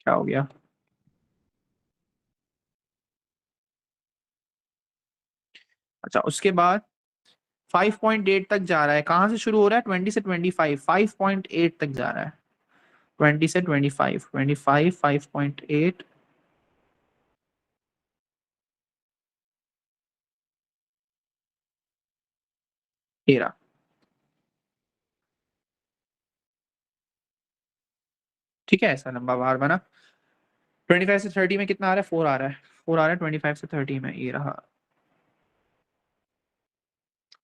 क्या हो गया? अच्छा, उसके बाद 5.8 तक जा रहा है। कहां से शुरू हो रहा है? 20 से 25, 5.8 तक जा रहा है। 20 से 25, 25, 5.8, 13। ठीक है, ऐसा लंबा बार बना। 25 से 30 में कितना आ रहा है? 4 आ रहा है। 4 आ रहा है 25 से 30 में, ये रहा।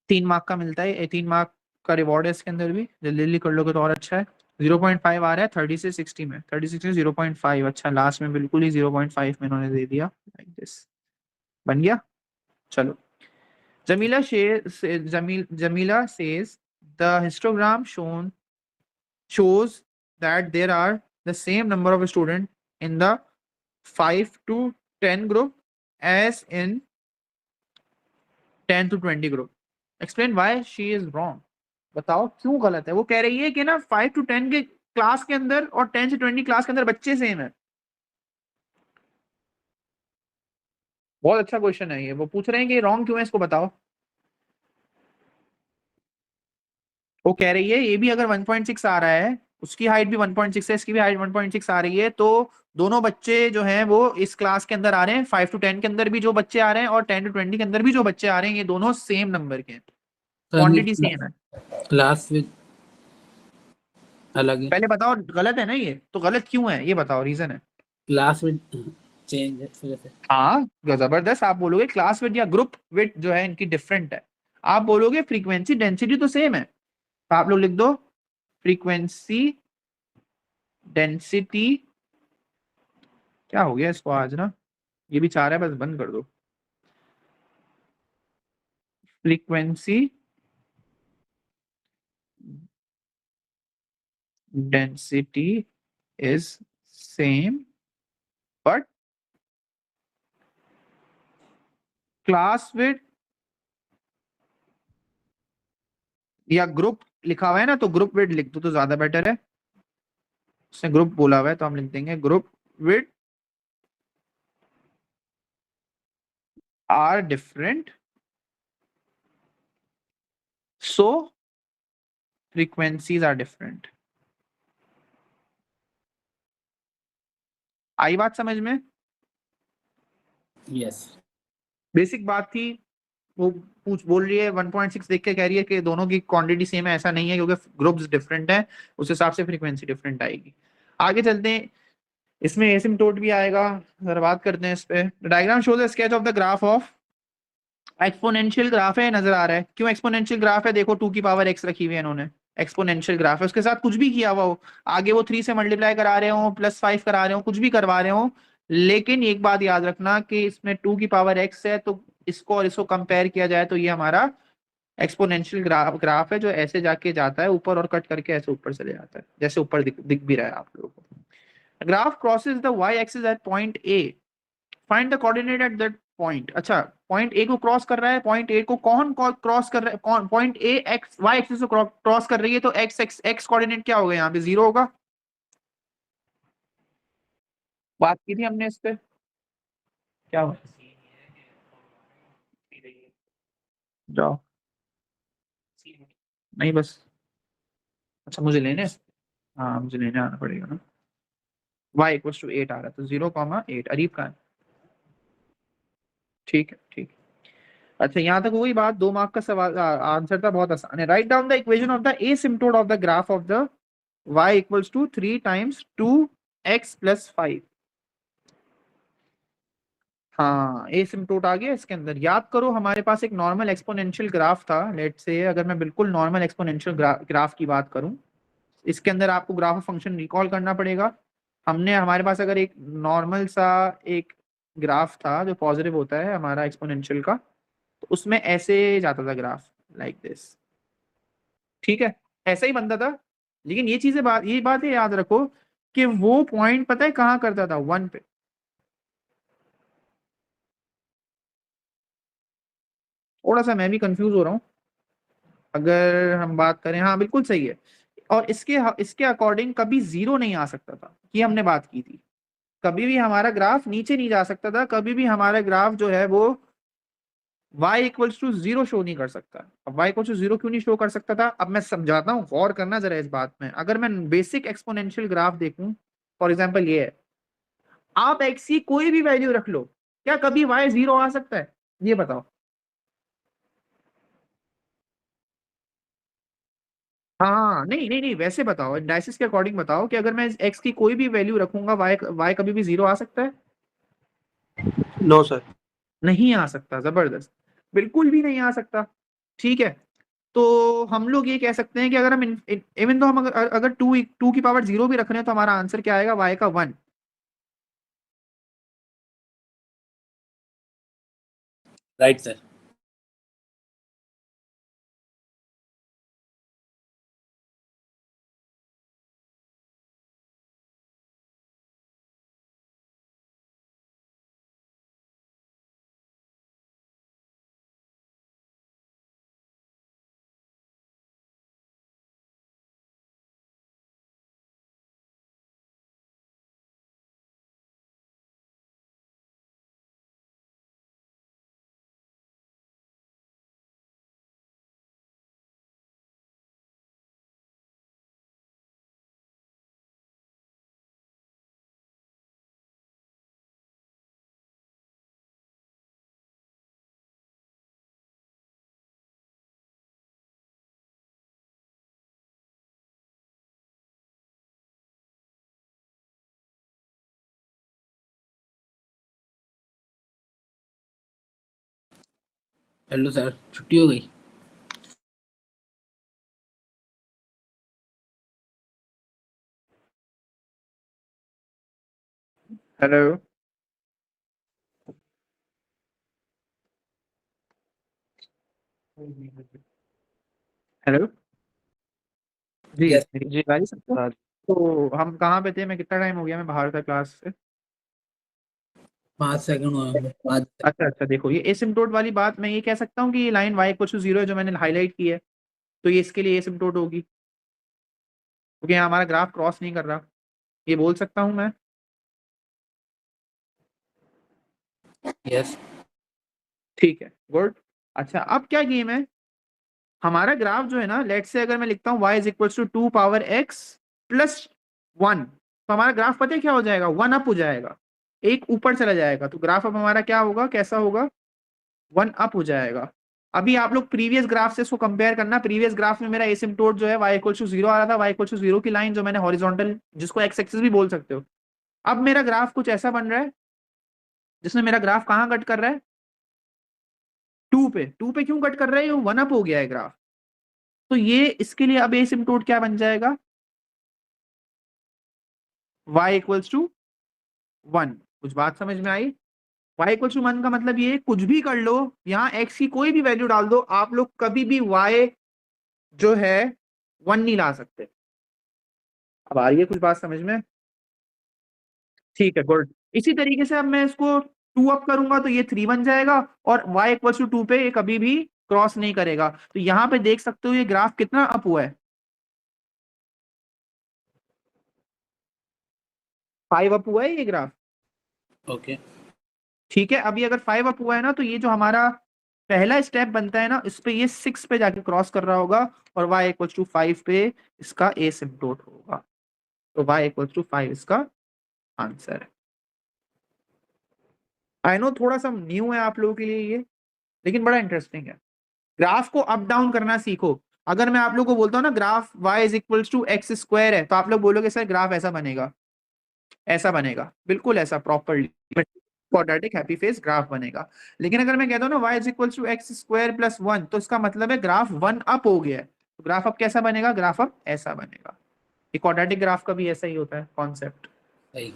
3 मार्क का मिलता है, 3 मार्क का रिवॉर्ड है इसके अंदर भी। जल्दी जल्दी कर लोगे तो और अच्छा है। 0.5 आ रहा है 30 से 60 में, 36 में 0.5। अच्छा, लास्ट में बिल्कुल ही 0.5 में इन्होंने दे दिया, लाइक दिस। बन गया। चलो, Jamila says the histogram shows that there are the same number of students in the 5 to 10 group as in 10 to 20 group. Explain why she is wrong. बताओ क्यों गलत है। वो कह रही है कि ना 5 to 10 के क्लास के अंदर और 10 से 20 क्लास के अंदर बच्चे सेम है। बहुत अच्छा क्वेश्चन है ये। वो पूछ रहे हैं कि रॉन्ग क्यों है, इसको बताओ। वो कह रही है ये भी अगर 1.6 आ रहा है, उसकी हाइट भी 1.6 है, इसकी भी हाइट 1.6 आ रही है, तो दोनों बच्चे जो हैं वो इस क्लास के अंदर आ रहे हैं। 5 टू 10 के अंदर भी जो बच्चे आ रहे हैं और 10 टू 20 के अंदर भी जो बच्चे आ रहे हैं, ये दोनों सेम नंबर के हैं। क्वांटिटी सेम है। क्लास विद अलग है। पहले बताओ गलत है ना ये, तो गलत क्यों है ये बताओ, रीजन है। क्लास विद चेंज है इस वजह से। हाँ, जबरदस्त। आप बोलोगे क्लास विड या ग्रुप विड जो है इनकी डिफरेंट है। आप बोलोगे फ्रीक्वेंसी डेंसिटी तो सेम है, तो आप लोग लिख दो फ्रीक्वेंसी डेंसिटी। क्या हो गया इसको आज ना, ये भी चाह रहा है बस बंद कर दो। Frequency density is same but class width या ग्रुप लिखा हुआ है ना, तो ग्रुप विड लिख दो तो ज्यादा बेटर है। उसने ग्रुप बोला हुआ है तो हम लिख देंगे group width are different, so frequencies are different. आई बात समझ में? यस। बेसिक बात थी। वो पूछ बोल रही है 1.6 देख के कह रही है कि दोनों की क्वांटिटी सेम है। ऐसा नहीं है, क्योंकि ग्रुप्स डिफरेंट है, उस हिसाब से फ्रीक्वेंसी डिफरेंट आएगी। आगे चलते हैं, इसमें एसिम्प्टोट भी आएगा। जरा बात करते हैं इस पे। Diagram shows sketch of the graph of exponential graph है, नजर आ रहा है। क्यों एक्सपोनेंशियल ग्राफ है? देखो 2 की पावर x रखी हुई है इन्होंने। एक्सपोनेंशियल ग्राफ है, उसके साथ कुछ भी किया हुआ हो, आगे वो 3 से मल्टीप्लाई करा रहे हो, +5 करा रहे हो, कुछ भी करवा रहे हो, लेकिन एक बात याद रखना कि इसमें 2 की पावर x है, तो इसको और इसको कंपेयर किया जाए तो ये हमारा एक्सपोनेंशियल ग्राफ है, जो ऐसे जाके जाता है ऊपर और कट करके ऐसे ऊपर चले जाता है, जैसे ऊपर दिख भी रहा है आप लोगों को। Graph crosses the y axis at point A, find the coordinate at that point. अच्छा, पॉइंट ए को क्रॉस कर रहा है। पॉइंट ए को कौन क्रॉस कर रहा है? कौन? Point A x y axis को क्रॉस कर रही है, तो एक्स कोऑर्डिनेट क्या होगा? यहाँ पे 0 होगा। बात की थी हमने इस पे। क्या हुआ? जाओ। नहीं बस। अच्छा, मुझे लेने। हाँ, मुझे लेने आना पड़ेगा ना। y = 8 आ रहा है, तो 0,8 अरीब का है। ठीक है, ठीक है। अच्छा, यहाँ तक वही बात। 2 मार्क का सवाल, आंसर था, बहुत आसान है। Write down the equation of the asymptote of the graph of the y = 3 times 2x + 5। हाँ, एसिम्प्टोट आ गया इसके अंदर। याद करो, हमारे पास एक नॉर्मल एक्सपोनेंशियल ग्राफ था। लेट्स से अगर मैं बिल्कुल नॉर्मल एक्सपोनेंशियल ग्राफ की बात करूं, इसके अंदर आपको ग्राफ ऑफ फंक्शन रिकॉल करना पड़ेगा। हमारे पास अगर एक नॉर्मल सा एक ग्राफ था जो पॉजिटिव होता है हमारा एक्सपोनेंशियल का, तो उसमें ऐसे जाता था ग्राफ, लाइक दिस। ठीक है, ऐसा ही बनता था। लेकिन ये बात याद रखो कि वो पॉइंट पता है कहाँ करता था? 1 पे। थोड़ा सा मैं भी कंफ्यूज हो रहा हूँ। अगर हम बात करें, हाँ बिल्कुल सही है। और इसके अकॉर्डिंग कभी 0 नहीं आ सकता था, ये हमने बात की थी। कभी भी हमारा ग्राफ नीचे नहीं जा सकता था, कभी भी हमारा ग्राफ जो है वो y इक्वल्स टू 0 शो नहीं कर सकता। अब y इक्वल्स टू 0 क्यों नहीं शो कर सकता था, अब मैं समझाता हूँ, गौर करना जरा इस बात में। अगर मैं बेसिक एक्सपोनेंशियल ग्राफ देखूं, फॉर एग्जांपल ये है, आप x की कोई भी वैल्यू रख लो, क्या कभी y 0 आ सकता है, ये बताओ। हाँ नहीं नहीं नहीं, वैसे बताओ, इंडाइसिस के अकॉर्डिंग बताओ कि अगर मैं x की कोई भी वैल्यू रखूंगा, y कभी भी 0 आ सकता है? No sir. नहीं आ सकता, जबरदस्त, बिल्कुल भी नहीं आ सकता। ठीक है, तो हम लोग ये कह सकते हैं कि अगर हम इवन तो हम अगर अगर टू की पावर 0 भी रख रहे हैं तो हमारा आंसर क्या आएगा, y का 1। Right sir. हेलो सर, छुट्टी हो गई। हेलो हेलो, जी यस। मेरी गाड़ी सबको। हाँ। तो हम कहाँ पे थे, मैं कितना टाइम हो गया मैं बाहर था क्लास से? 5 सेकंड हुए होंगे, 5 सेकंड। अच्छा अच्छा, देखो ये एसिम्प्टोट वाली बात, मैं ये कह सकता हूँ कि ये लाइन y इक्वल टू 0 है जो मैंने हाईलाइट की है, तो ये इसके लिए एसिम्प्टोट होगी, क्योंकि यहाँ हमारा ग्राफ क्रॉस नहीं कर रहा, ये बोल सकता हूँ मैं। यस। ठीक है, गुड। अच्छा, अब क्या गेम है, हमारा ग्राफ जो है ना, लेट से अगर मैं लिखता हूँ y is equal to 2 power x plus 1, तो हमारा ग्राफ पता है क्या हो जाएगा, 1 अप हो जाएगा, एक ऊपर चला जाएगा, तो ग्राफ अब हमारा क्या होगा, कैसा होगा, 1 अप हो जाएगा। अभी आप लोग प्रीवियस ग्राफ से इसको कंपेयर करना, प्रीवियस ग्राफ में मेरा एसिम्प्टोट जो है y इक्वल टू 0 आ रहा था, y इक्वल टू 0 की लाइन जो मैंने हॉरिजॉन्टल, जिसको x एक्सिस भी बोल सकते हो, अब मेरा ग्राफ कुछ ऐसा बन रहा है जिसमें मेरा ग्राफ कहाँ कट कर रहा है, 2 पे क्यों कट कर रहा है, ये 1 अप हो गया है ग्राफ। तो ये इसके लिए अब एसिम्प्टोट क्या बन जाएगा, y इक्वल्स टू 1। कुछ बात समझ में आई? y इक्वल्स टू 1 का मतलब ये कुछ भी कर लो, यहाँ x की कोई भी वैल्यू डाल दो, आप लोग कभी भी y जो है 1 नहीं ला सकते। अब आ रही है कुछ बात समझ में? ठीक है, गुड। इसी तरीके से अब मैं इसको 2 अप करूंगा तो ये 3 बन जाएगा, और y इक्वल्स टू 2 पे ये कभी भी क्रॉस नहीं करेगा। तो यहाँ पे देख सकते हो ये ग्राफ कितना अप हुआ है, 5 अप हुआ है ये ग्राफ। ओके। ठीक है, अभी अगर 5 अप हुआ है ना, तो ये जो हमारा पहला स्टेप बनता है ना, इस पे ये 6 पे जाके क्रॉस कर रहा होगा, और y इक्वल्स टू 5 पे इसका एसिम्प्टोट होगा, तो y इक्वल्स टू 5 इसका आंसर है। आई नो थोड़ा सा न्यू है आप लोगों के लिए ये, लेकिन बड़ा इंटरेस्टिंग है। ग्राफ को अप डाउन करना सीखो। अगर मैं आप लोगों को बोलता हूँ ना graph y is equals to x square है, तो आप लोग बोलोगे सर ग्राफ ऐसा बनेगा, ऐसा बनेगा, बिल्कुल ऐसा properly quadratic happy face graph बनेगा। लेकिन अगर मैं कहता हूँ ना y is equal to x square plus 1, तो इसका मतलब है ग्राफ 1 अप हो गया है, तो ग्राफ अब कैसा बनेगा, ग्राफ अब ऐसा बनेगा। एक क्वाड्रेटिक ग्राफ का भी ऐसा ही होता है कॉन्सेप्ट। सही।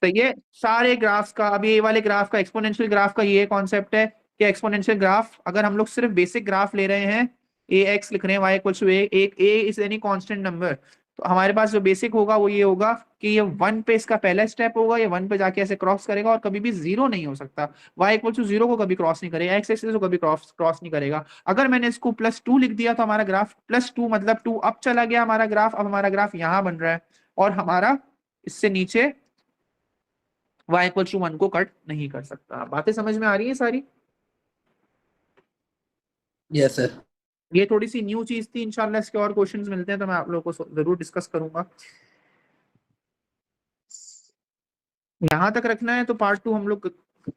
तो ये सारे ग्राफ्स का, अभी ये वाले ग्राफ का, एक्सपोनेंशियल ग्राफ का ये कॉन्सेप्ट है कि एक्सपोनेंशियल ग्राफ, अगर हम लोग सिर्फ बेसिक ग्राफ ले रहे हैं, ए एक्स लिख रहे हैं y equal to a is any constant number, तो हमारे पास जो बेसिक होगा वो ये होगा कि ये 1 पे इसका पहला स्टेप होगा, ये 1 पे जाके ऐसे क्रॉस करेगा, और कभी भी 0 नहीं हो सकता, y इक्वल टू 0 को कभी क्रॉस नहीं करेगा, x एक्सिस को कभी क्रॉस नहीं करेगा। अगर मैंने इसको +2 लिख दिया तो हमारा ग्राफ +2 मतलब 2 अप चला गया हमारा ग्राफ, अब हमारा ग्राफ यहाँ बन रहा है, और हमारा इससे नीचे y इक्वल टू 1 को कट नहीं कर सकता। बातें समझ में आ रही है सारी? Yes sir. ये थोड़ी सी न्यू चीज थी, इंशाल्लाह इसके और क्वेश्चंस मिलते हैं तो मैं आप लोगों को जरूर डिस्कस करूंगा। यहाँ तक रखना है तो पार्ट 2 हम लोग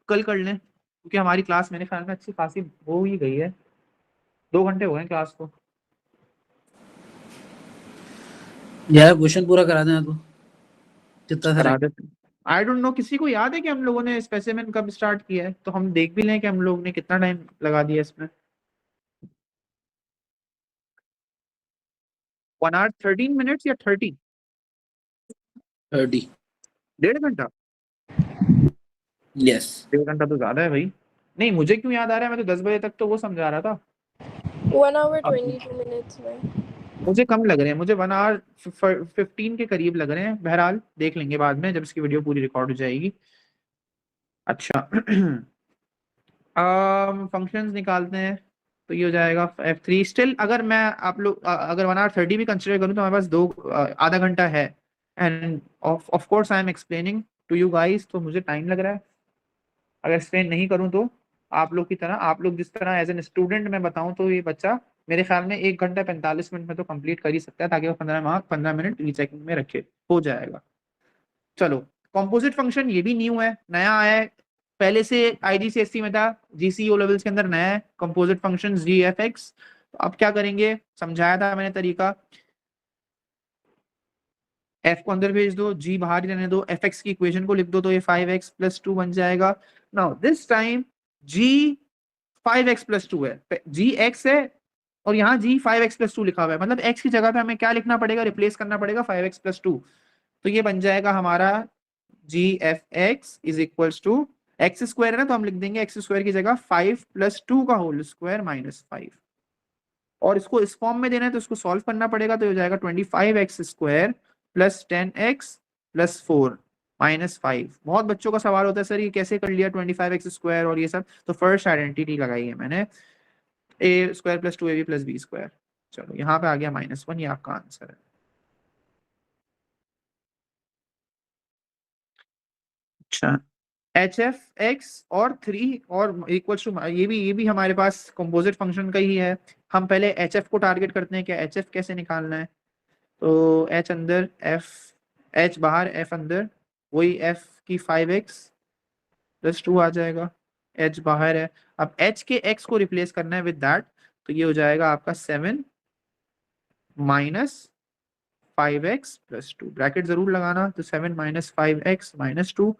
कल कर लें, क्योंकि हमारी क्लास मेरे ख्याल में अच्छी खासी हो ही गई है, 2 घंटे हो गए क्लास को। यार क्वेश्चन पूरा करा देना तो जितना सा करा देते हैं। आई डोंट नो, किसी को याद है कि हम लोगों ने स्पेसिमेन कब स्टार्ट किया है? तो हम देख भी लें कि हम लोग ने कितना टाइम लगा दिया इसमें। 1 आवर 13 मिनट्स या 30? 30। 1.5 घंटा? यस। 1.5 घंटा तो ज्यादा है भाई। नहीं, मुझे क्यों याद आ रहा है, मैं तो 10 बजे तक तो वो समझा रहा था। 1 hour अब 22 minutes में। मुझे कम लग रहे हैं, मुझे 1 आवर 15 के करीब लग रहे हैं। बहरहाल देख लेंगे बाद में जब इसकी वीडियो पूरी रिकॉर्ड हो जाएगी। अच्छा फंक्शंस निकालते हैं तो ये हो जाएगा f3। स्टिल अगर मैं आप लोग अगर 1 आवर 30 भी कंसिडर करूँ तो हमारे पास आधा घंटा है। And of course I am explaining to you guys, तो मुझे टाइम लग रहा है। अगर एक्सप्लेन नहीं करूँ तो आप लोग की तरह, आप लोग जिस तरह एज एन स्टूडेंट मैं बताऊं तो ये बच्चा मेरे ख्याल में 1 घंटा 45 मिनट में तो कंप्लीट कर ही सकता है, ताकि वो 15 मिनट रीचेकिंग में रखे, हो जाएगा। चलो, कंपोजिट फंक्शन ये भी न्यू है, नया आया है। पहले से आईजीसीएसई में था, जीसीई ओ लेवल्स के अंदर नया है कंपोजिट फंक्शन जीएफएक्स। तो अब क्या करेंगे, समझाया था मैंने तरीका। एफ को अंदर भेज दो, जी बाहर ही रहने दो, एफ एक्स की इक्वेशन को लिख दो तो ये 5x+2 बन जाएगा। Now this time ji 5x+2 है, जी एक्स है और यहाँ जी 5x+2 लिखा हुआ है, मतलब x की जगह पे हमें क्या लिखना पड़ेगा, रिप्लेस करना पड़ेगा 5x+2। तो ये बन जाएगा हमारा G F X is equals to, x square है ना तो हम लिख देंगे एक्स स्क्वायर की जगह 5+2 का होल स्क्वायर -5। और इसको इस फॉर्म में देना है तो इसको सॉल्व करना पड़ेगा, तो हो जाएगा 25x² + 10x + 4 -5। बहुत बच्चों का सवाल होता है सर ये कैसे कर लिया 25x² और ये सब, तो फर्स्ट आइडेंटिटी लगाई है मैंने, a² + 2ab + b²। चलो यहाँ पे आ गया -1, ये आपका आंसर है। अच्छा, एच एफ एक्स और 3 और इक्वल्स टू, ये भी हमारे पास कंपोजिट फंक्शन का ही है। हम पहले एच एफ को टारगेट करते हैं, क्या एच एफ कैसे निकालना है? तो एच अंदर एफ, एच बाहर एफ अंदर, वही एफ की 5x+2 आ जाएगा। एच बाहर है, अब एच के एक्स को रिप्लेस करना है विद दैट, तो ये हो जाएगा आपका 7 - 5x+2, ब्रैकेट जरूर लगाना। तो 7 - 5x - 2,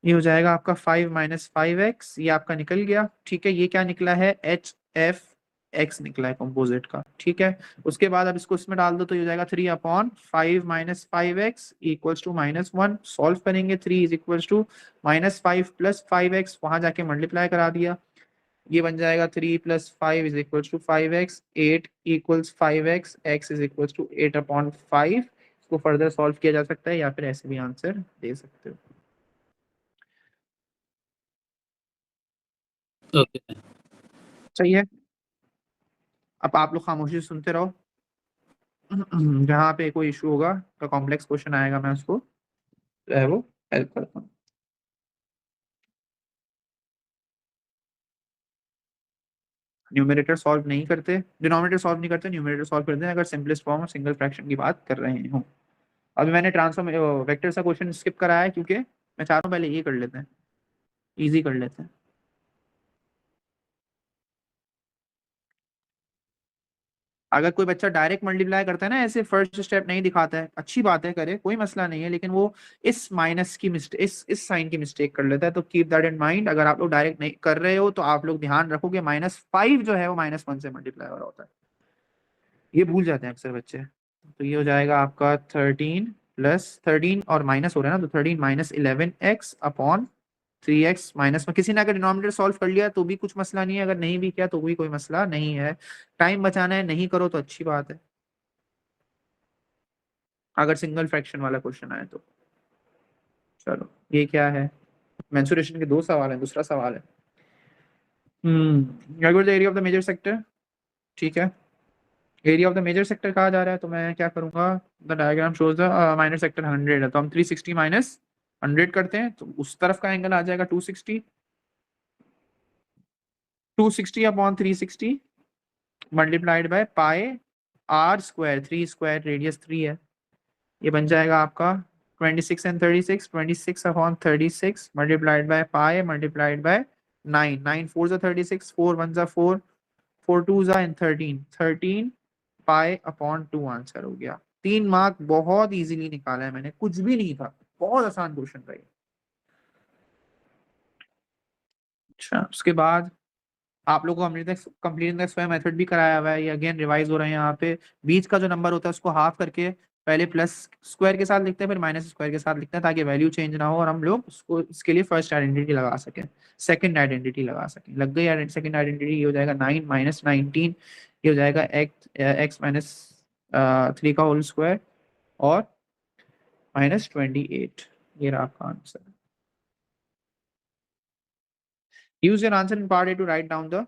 ये हो जाएगा आपका 5 - 5x, ये आपका निकल गया। ठीक है, ये क्या निकला है, एच एफ एक्स निकला है कंपोजिट का। ठीक है, उसके बाद अब इसको इसमें डाल दो तो ये हो जाएगा 3/5 - 5x इक्वल्स टू -1। सॉल्व करेंगे, 3 इज इक्वल्स टू -5 + 5x, वहां जाके मल्टीप्लाई करा दिया, ये बन जाएगा 3 + 5 is equals to 5x, 8 equals 5x, x is equals to 8/5। इसको फर्दर सॉल्व किया जा सकता है या फिर ऐसे भी आंसर दे सकते हो। ओके। सही है, अब आप लोग खामोशी से सुनते रहो। जहाँ पे कोई इशू होगा तो कॉम्प्लेक्स क्वेश्चन आएगा, मैं उसको जो है वो हेल्प करता हूँ। न्यूमरेटर सॉल्व नहीं करते, डिनोमिनेटर सॉल्व नहीं करते, न्यूमरेटर सॉल्व करते हैं अगर सिंपलेस्ट फॉर्म और सिंगल फ्रैक्शन की बात कर रहे हो। अभी मैंने ट्रांसफॉर्म वेक्टर का क्वेश्चन स्किप कराया है क्योंकि मैं चाह रहा हूँ पहले ये कर लेते हैं, इजी कर लेते हैं। अगर कोई बच्चा डायरेक्ट मल्टीप्लाई करता है ना, ऐसे फर्स्ट स्टेप नहीं दिखाता है, अच्छी बात है करे, कोई मसला नहीं है, लेकिन वो इस माइनस की मिस्टेक, इस साइन की मिस्टेक कर लेता है, तो कीप दैट इन माइंड। अगर आप लोग डायरेक्ट नहीं कर रहे हो तो आप लोग ध्यान रखोगे -5 जो है वो -1 से मल्टीप्लाई हो रहा होता है, ये भूल जाते हैं अक्सर बच्चे। तो ये हो जाएगा आपका 13 + 13 और माइनस हो रहा है ना, तो 13 - 11x/3x माइनस में, किसी ने अगर डिनोमिनेटर सॉल्व कर लिया तो भी कुछ मसला नहीं है, अगर नहीं भी किया तो भी कोई मसला नहीं है। टाइम बचाना है, नहीं करो तो अच्छी बात है, अगर सिंगल फ्रैक्शन वाला क्वेश्चन आए तो। चलो, ये क्या है, मेंसुरेशन के 2 सवाल है, दूसरा सवाल है the area of the major sector. ठीक है, area of the major sector कहा जा रहा है, तो मैं क्या करूंगा, the diagram shows the minor sector 100 है, तो हम 360 - 100 करते हैं तो उस तरफ का एंगल आ जाएगा 260, 260 upon 360 multiplied by pi r square, 3 square radius 3 है, ये बन जाएगा आपका 26 and 36, 26 upon 36 multiplied by pi multiplied by 9, 9 4 जा 36, 4 1 जा 4, 4 2 जा 13, 13 पाई अपॉन 2 आंसर हो गया। 3 मार्क बहुत इजीली निकाला है मैंने, कुछ भी नहीं था, बहुत आसान क्वेश्चन था ये। अच्छा, उसके बाद आप लोगों को हमने कंप्लीट स्क्वायर मेथड भी कराया हुआ है, ये अगेन रिवाइज हो रहे हैं। यहाँ पे बीच का जो नंबर होता है उसको हाफ करके पहले प्लस स्क्वायर के साथ लिखते हैं, फिर माइनस स्क्वायर के साथ लिखते हैं, ताकि वैल्यू चेंज ना हो और हम लोग उसको इसके लिए फर्स्ट आइडेंटिटी लगा सकें, सेकंड आइडेंटिटी लगा सकें। लग गई सेकंड आइडेंटिटी, ये हो जाएगा 9 माइनस 19, ये हो जाएगा एक्स माइनस 3 का होल स्क्वायर और माइनस 28, ये रहा आपका answer. Use your answer in part A to write down the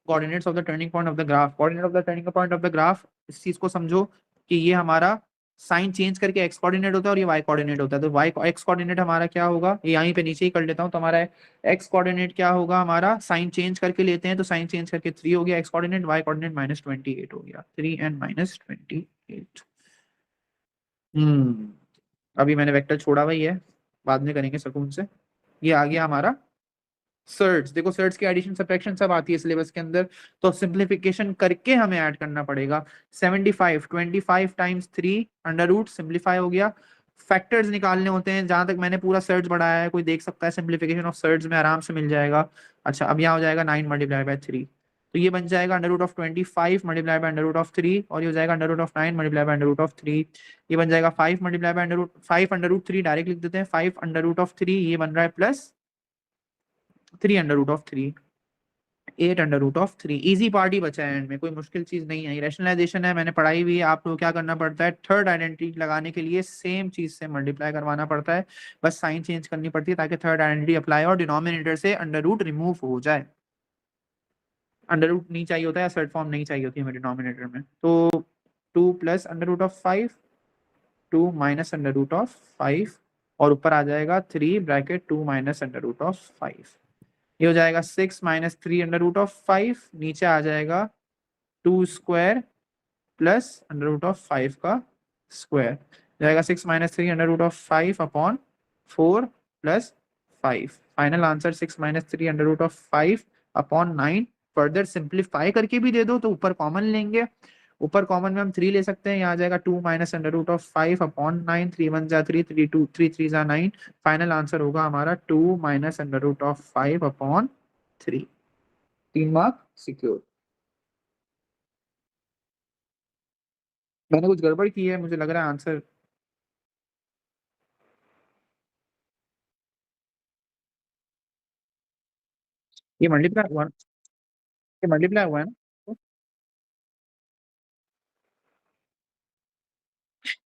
coordinates of the turning point of the graph. Coordinate of the turning point of the graph, इस चीज को समझो कि ये हमारा साइन चेंज करके एक्स कोऑर्डिनेट होता है और ये वाई कोऑर्डिनेट होता है। तो वाई एक्स कोऑर्डिनेट हमारा क्या होगा, ये यहीं पे नीचे ही कर लेता हूँ। तो हमारा एक्स कोऑर्डिनेट क्या होगा, हमारा साइन चेंज करके लेते हैं तो साइन चेंज करके 3 हो गया x coordinate, y coordinate minus 28 हो गया, 3 एंड माइनस 28। अभी मैंने वेक्टर छोड़ा हुआ ही है, बाद में करेंगे सुकून से। ये आ गया हमारा सर्ट्स। देखो सर्ट्स की एडिशन सब्ट्रैक्शन सब आती है सिलेबस के अंदर, तो सिंप्लीफिकेशन करके हमें ऐड करना पड़ेगा। 75 25 टाइम्स 3 अंडर रूट सिंप्लीफाई हो गया। फैक्टर्स निकालने होते हैं, जहां तक मैंने पूरा सर्ट्स बढ़ाया है कोई देख सकता है, सिंप्लीफिकेशन ऑफ सर्ट्स में आराम से मिल जाएगा। अच्छा, अब यहाँ हो जाएगा 9 मल्टीप्लाई बाय 3, तो ये बन जाएगा under root of 25 multiply by under root of 3, और ये हो जाएगा under root of 9 multiply by under root of 3। ये बन जाएगा 5 multiply by under root 5 under root 3, direct लिख देते हैं 5 अंडर रूट ऑफ 3, ये बन रहा है plus 3 under root of 3, 8 under root of 3। Easy part ही बचा है एंड में, कोई मुश्किल चीज नहीं है। रैशनलाइजेशन है, मैंने पढ़ाई भी है। आपको क्या करना पड़ता है, थर्ड आइडेंटिटी लगाने के लिए सेम चीज से मल्टीप्लाई करवाना पड़ता है, बस साइन चेंज करनी पड़ती है ताकि थर्ड आइडेंटिटी अप्लाई और डिनोमिनेटर से अंडर रूट रिमूव हो जाए। अंडर रूट नहीं चाहिए होता है, सर्ट फॉर्म नहीं चाहिए होती है डिनोमिनेटर में। तो 2 plus under root of 5, 2 minus under root of 5, और ऊपर आ जाएगा 3 bracket 2 minus under root of 5। ये हो जाएगा 6 माइनस 3 अंडर रूट ऑफ 5, नीचे आ जाएगा 2 square plus under root of 5 का स्क्वायर, जाएगा 6 minus 3 under root of 5 upon 4 plus 5। Final answer 6 minus 3 under root of 5 upon 9। Further simplify करके भी दे दो तो ऊपर कॉमन लेंगे, ऊपर कॉमन में हम 3 ले सकते हैं, यहाँ आ जाएगा 2 minus under root of 5 upon 9, 3 1 जा 3, 3 2 3 3 जा 9। फाइनल आंसर होगा हमारा 2 minus under root of 5 upon 3। 3 mark secure. मैंने कुछ गड़बड़ की है, मुझे लग रहा है आंसर ये मल्टीप्लाई हुआ, ये मल्टीप्लाई हुआ है ना।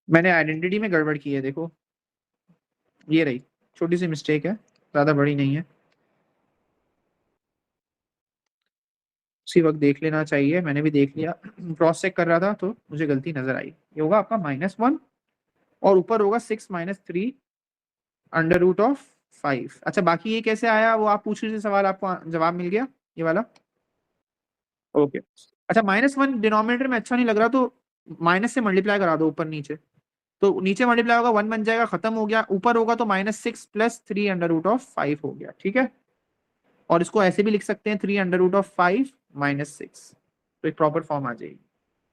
मैंने आइडेंटिटी में गड़बड़ की है, देखो ये रही, छोटी सी मिस्टेक है, ज्यादा बड़ी नहीं है, उसी वक्त देख लेना चाहिए। मैंने भी देख लिया, क्रॉस चेक कर रहा था तो मुझे गलती नजर आई। ये होगा आपका -1 और ऊपर होगा 6 माइनस 3 अंडर रूट ऑफ 5। अच्छा, बाकी ये कैसे आया वो आप पूछ रहे थे सवाल, आपको जवाब मिल गया ये वाला। ओके, अच्छा -1 डिनोमिनेटर में अच्छा नहीं लग रहा तो माइनस से मल्टीप्लाई करा दो ऊपर नीचे, तो नीचे मल्टीप्लाई होगा 1 बन जाएगा, खत्म हो गया। ऊपर होगा तो -6 प्लस 3 अंडर रूट ऑफ 5 हो गया, ठीक है। और इसको ऐसे भी लिख सकते हैं 3 अंडर रूट ऑफ 5 माइनस 6, तो एक प्रॉपर फॉर्म आ जाएगी,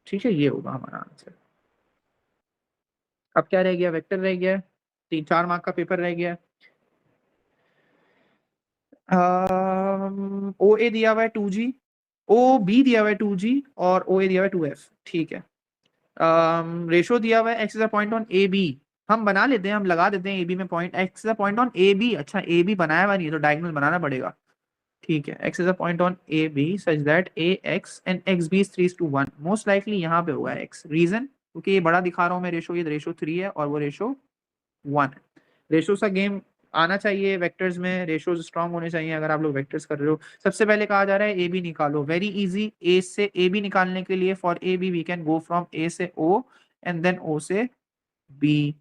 ठीक है। ये होगा हमारा आंसर। अब क्या रह गया, वेक्टर रह गया, 3-4 मार्क का पेपर रह गया। ओ ए दिया हुआ है 2G, ओ बी दिया हुआ है 2G और ओ ए दिया हुआ है 2F, ठीक है। रेशो दिया हुआ है x is a point on A B, हम बना लेते हैं, हम लगा देते हैं ए बी में point, x is a point on A B. अच्छा, ए बी बनाया हुआ नहीं है तो डायगोनल बनाना पड़ेगा, ठीक है। x is a point on A B such that A X and X B is 3:1। Most likely यहाँ पे होगा x, रीजन क्योंकि ये बड़ा दिखा रहा हूँ मैं रेशो, ये रेशो 3 है और वो रेशो 1 है। रेशो सा गेम आना चाहिए वेक्टर्स में, रेशोज स्ट्रांग होने चाहिए अगर आप लोग वेक्टर्स कर रहे हो। सबसे पहले कहा जा रहा है ए बी निकालो, वेरी इजी। ए से ए बी निकालने के लिए for A B we can go from A से ओ एंड देन ओ से बी।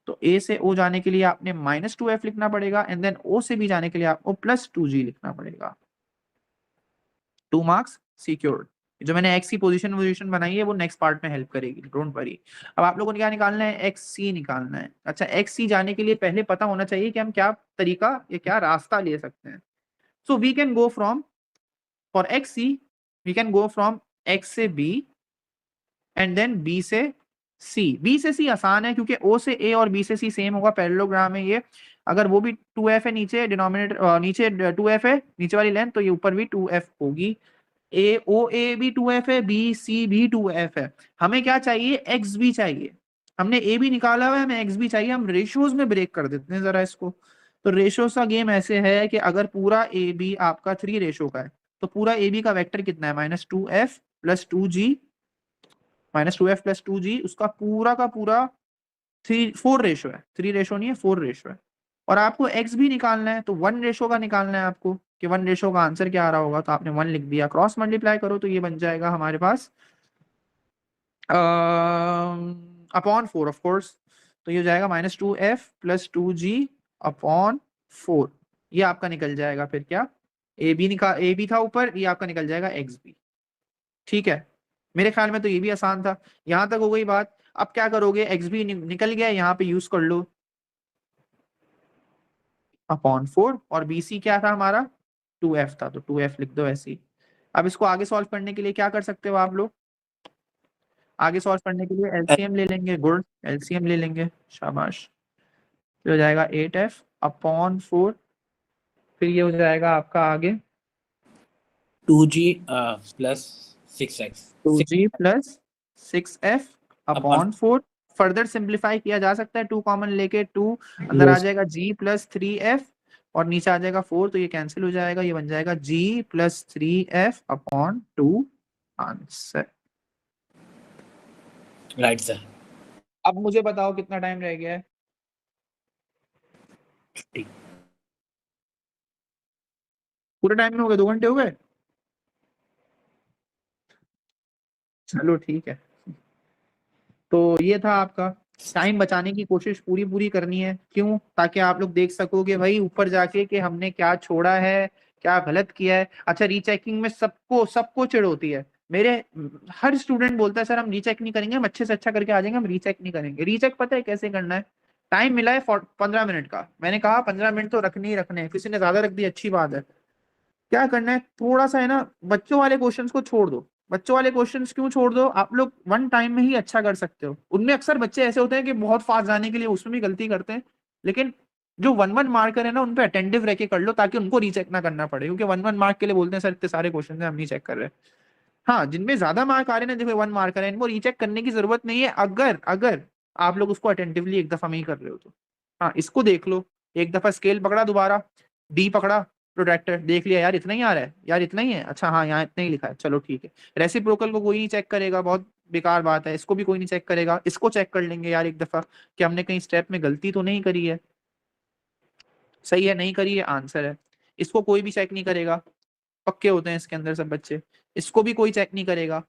तो ए से ओ जाने के लिए आपने -2f लिखना पड़ेगा, एंड देन ओ से बी जाने के लिए आपको +2g लिखना पड़ेगा। 2 मार्क्स सिक्योर्ड। जो मैंने x की पोजीशन बनाई है वो नेक्स्ट पार्ट में हेल्प करेगी, डोंट वरी। अब आप लोगों ने क्या निकालना है, xc निकालना है। अच्छा, xc जाने के लिए पहले पता होना चाहिए कि हम क्या तरीका या क्या रास्ता ले सकते हैं। So we can go from, for xc we can go from x से b एंड देन b से c। b से c आसान है क्योंकि o से a और b से c सेम होगा, पैरेललोग्राम है ये। अगर वो भी 2f है नीचे, डिनोमिनेटर नीचे 2f है नीचे वाली लेंथ, तो ये ऊपर भी 2f होगी। ए ओ ए भी 2f है, बी सी भी 2f है। हमें क्या चाहिए, एक्स भी चाहिए। हमने ए भी निकाला हुआ है, हमें एक्स भी चाहिए। हम रेशियोज में ब्रेक कर देते हैं जरा इसको। तो रेशियोज का गेम ऐसे है कि अगर पूरा ए बी आपका 3 रेशो का है, तो पूरा ए बी का वेक्टर कितना है, -2f + 2g, -2f + 2g, उसका पूरा का पूरा 4 रेशो है। 3 रेशो नहीं है, 4 रेशो है। और आपको एक्स भी निकालना है, तो 1 रेशो का निकालना है आपको, कि 1 रेशो का आंसर क्या आ रहा होगा। तो आपने 1 लिख दिया, क्रॉस मल्टीप्लाई करो तो ये बन जाएगा हमारे पास अपॉन 4 ऑफ कोर्स। तो ये हो जाएगा -2f + 2g अपॉन 4। ये आपका निकल जाएगा फिर क्या, ए बी था ऊपर, ये आपका निकल जाएगा एक्स बी। ठीक है, मेरे ख्याल में तो ये भी आसान था। यहां तक हो गई बात। अब क्या करोगे, एक्स बी निकल गया, यहाँ पे यूज कर लो अपॉन 4, और बी सी क्या था हमारा, 2f था, तो 2f लिख दो ऐसे ही। अब इसको आगे सॉल्व करने के लिए क्या कर सकते हो आप लोग, आगे सॉल्व करने के लिए एलसीएम ले लेंगे। गुड, एलसीएम ले लेंगे, शाबाश। तो हो जाएगा 8f अपॉन 4, फिर ये हो जाएगा आपका आगे 2g plus 6x 2g + 6f upon upon 4। Further simplify किया जा सकता है, 2 कॉमन लेके 2 अंदर आ जाएगा, g + 3f और नीचे आ जाएगा 4, तो ये कैंसिल हो जाएगा, ये बन जाएगा g + 3f upon 2 answer. Right sir. अब मुझे बताओ कितना टाइम रह गया है, पूरे टाइम में हो गए, 2 घंटे हो गए। चलो ठीक है, तो ये था आपका। टाइम बचाने की कोशिश पूरी पूरी करनी है, क्यों, ताकि आप लोग देख सकोगे भाई ऊपर जाके कि हमने क्या छोड़ा है, क्या गलत किया है। अच्छा, रीचेकिंग में सबको सबको चिढ़ होती है। मेरे हर स्टूडेंट बोलता है सर हम रीचेक नहीं करेंगे, हम अच्छे से अच्छा करके आ जाएंगे, हम रीचेक नहीं करेंगे। रीचेक पता है कैसे करना है, टाइम मिला है 15 मिनट का, मैंने कहा 15 मिनट तो रखने ही रखने हैं, किसी ने ज्यादा रख दी अच्छी बात है। क्या करना है, थोड़ा सा है ना, बच्चों वाले क्वेश्चंस को छोड़ दो। बच्चों वाले क्वेश्चंस क्यों छोड़ दो, आप लोग वन टाइम में ही अच्छा कर सकते हो। उनमें अक्सर बच्चे ऐसे होते हैं कि बहुत फास्ट जाने के लिए उसमें भी गलती करते हैं, लेकिन जो 1-1 मार्कर है ना, उन पे अटेंटिव रह के कर लो, ताकि उनको रीचेक ना करना पड़े। क्योंकि 1-1 मार्क के लिए बोलते हैं सर इतने सारे क्वेश्चन है हम नहीं चेक कर रहे। हाँ, जिनमें ज्यादा मार्क आ रहे हैं ना, देखो 1 मार्कर है, इनको रीचेक करने की जरूरत नहीं है, अगर अगर आप लोग उसको अटेंटिवली एक दफा में ही कर रहे हो तो। हाँ, इसको देख लो, एक दफा स्केल पकड़ा, दोबारा डी पकड़ा, प्रोट्रैक्टर देख लिया, यार इतना ही आ रहा है, यार इतना ही है, अच्छा हाँ यहाँ इतना ही लिखा है, चलो ठीक है। रेसिप्रोकल को कोई नहीं चेक करेगा, बहुत बेकार बात है, इसको भी कोई नहीं चेक करेगा। इसको चेक कर लेंगे यार एक दफा कि हमने कहीं स्टेप में गलती तो नहीं करी है, सही है नहीं करी है, आंसर है। इसको कोई भी चेक नहीं करेगा, पक्के होते हैं इसके अंदर सब बच्चे। इसको भी कोई चेक नहीं करेगा,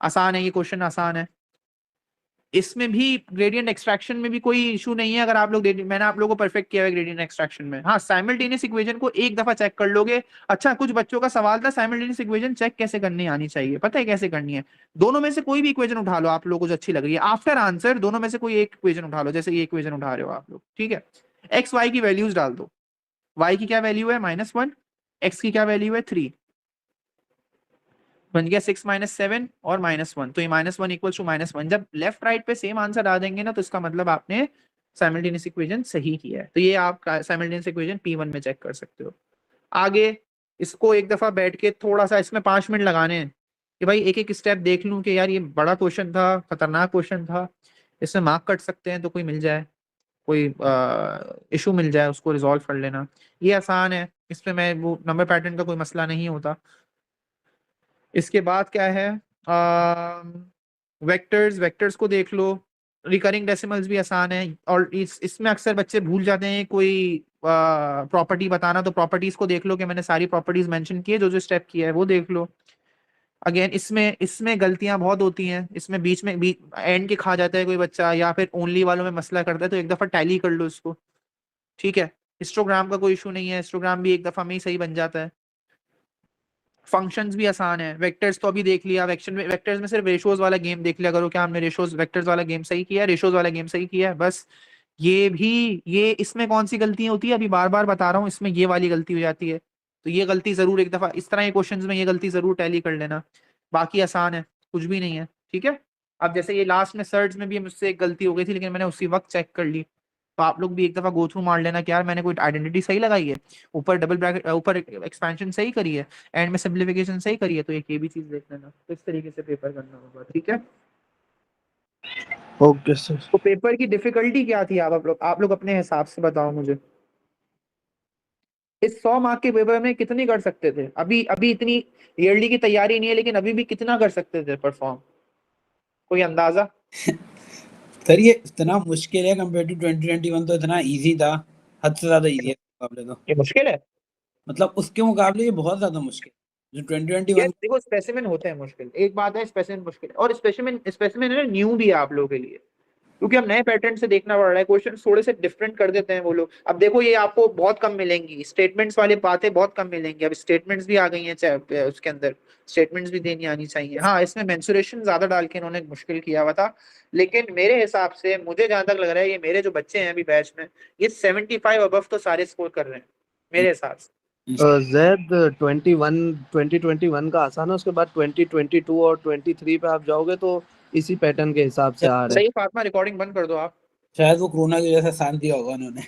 आसान है ये क्वेश्चन, आसान है। इसमें भी ग्रेडियंट एक्सट्रैक्शन में भी कोई इशू नहीं है, अगर आप लोग, मैंने आप लोगों को परफेक्ट किया है ग्रेडियंट एक्सट्रैक्शन में। हाँ, साइमल्टेनियस इक्वेशन को एक दफा चेक कर लोगे। अच्छा, कुछ बच्चों का सवाल था साइमल्टेनियस इक्वेशन चेक कैसे करनी आनी चाहिए, पता है कैसे करनी है, दोनों में से कोई भी इक्वेशन उठा लो आप लोगों को जो अच्छी लग रही है, आफ्टर आंसर दोनों में से कोई एक इक्वेशन उठा लो, जैसे ये इक्वेशन उठा रहे हो आप लोग, ठीक है। एक्स वाई की वैल्यूज डाल दो, वाई की क्या वैल्यू है -1, एक्स की क्या वैल्यू है 3, बन गया 6 - 7 और -1, तो ये -1 = -1। जब लेफ्ट राइट पे सेम आंसर आ देंगे ना, तो इसका मतलब आपने साइमल्टेनियस इक्वेशन सही किया है। तो ये आप साइमल्टेनियस इक्वेशन P1 में चेक कर सकते हो। आगे इसको एक दफा बैठ के थोड़ा सा, इसमें 5 मिनट लगाने हैं कि भाई एक एक स्टेप देख लूं कि यार ये बड़ा क्वेश्चन था, खतरनाक क्वेश्चन था, इसमें मार्क कट सकते हैं, तो कोई मिल जाए, कोई इशू मिल जाए, उसको रिजॉल्व कर लेना। ये आसान है, इसमें मैं वो नंबर पैटर्न का कोई मसला नहीं होता। इसके बाद क्या है, वेक्टर्स, वेक्टर्स को देख लो। रिकरिंग डेसिमल्स भी आसान है, और इसमें अक्सर बच्चे भूल जाते हैं कोई प्रॉपर्टी बताना, तो प्रॉपर्टीज को देख लो कि मैंने सारी प्रॉपर्टीज मेंशन की है, जो जो स्टेप किया है वो देख लो। अगेन इसमें गलतियां बहुत होती हैं, इसमें बीच में एंड के खा जाता है कोई बच्चा, या फिर ओनली वालों में मसला करता है, तो एक दफा टैली कर लो इसको, ठीक है। हिस्टोग्राम का कोई इशू नहीं है, हिस्टोग्राम भी एक दफा में ही सही बन जाता है। फंक्शंस भी आसान है, वेक्टर्स तो अभी देख लिया, वेक्टर्स में सिर्फ रेशोज वाला गेम देख लिया करो, क्या हमने रेशोज वेक्टर्स वाला गेम सही किया, रेशोज वाला गेम सही किया है, बस। ये इसमें कौन सी गलती होती है, अभी बार बार बता रहा हूँ, इसमें ये वाली गलती हो जाती है, तो ये गलती जरूर एक दफा इस तरह के क्वेश्चंस में ये गलती जरूर टैली कर लेना, बाकी आसान है, कुछ भी नहीं है, ठीक है। अब जैसे ये लास्ट में सर्च में भी मुझसे एक गलती हो गई थी, लेकिन मैंने उसी वक्त चेक कर ली, तो आप लोग भी एक दफा गो थ्रू मार लेना कि यार मैंने कोई आइडेंटिटी सही लगाई है, ऊपर डबल ब्रैकेट, ऊपर एक्सपेंशन सही करी है, एंड में सिंप्लीफिकेशन सही करी है, तो एक ये भी चीज देख लेना, तो इस तरीके से पेपर करना होगा, ठीक है। Okay sir. तो पेपर की डिफिकल्टी क्या थी, आप लोग अपने हिसाब से बताओ मुझे, इस 100 मार्क के पेपर में कितनी कर सकते थे, अभी अभी इतनी ईयरली की तैयारी नहीं है, लेकिन अभी भी कितना कर सकते थे परफॉर्म, कोई अंदाजा? सर ये इतना मुश्किल है कंपेयर टू 2021, तो इतना इजी था, हद से ज्यादा इजी है मुकाबले तो, ये मुश्किल है, मतलब उसके मुकाबले ये बहुत ज्यादा मुश्किल जो 2021। यार देखो स्पेसिमेन होते हैं मुश्किल, एक बात है स्पेसिमेन मुश्किल है, और स्पेसिमेन है ना न्यू भी है आप लोगों के लिए, क्योंकि अब नए पैटर्न से देखना पड़ रहा है, क्वेश्चन थोड़े से डिफरेंट कर देते हैं वो लोग। अब देखो ये आपको बहुत कम मिलेंगी, स्टेटमेंट्स वाली बातें बहुत कम मिलेंगी, अब स्टेटमेंट्स भी आ गई हैं, उसके अंदर स्टेटमेंट्स भी देनी आनी चाहिए। हाँ, इसमें मेंसुरेशन ज्यादा डाल के इन्होंने मुश्किल किया हुआ था, लेकिन मेरे हिसाब से मुझे जहां तक लग रहा है, ये मेरे जो बच्चे हैं अभी बैच में, ये 75 अबव तो सारे स्कोर कर रहे हैं मेरे हिसाब से। जैद 2021 का आसान है, उसके बाद 2022 और 23 पे आप जाओगे तो इसी पैटर्न के हिसाब से आ रहे हैं। सही, फातिमा रिकॉर्डिंग बंद कर दो आप। शायद वो कोरोना की वजह से शांत दिया होगा उन्होंने।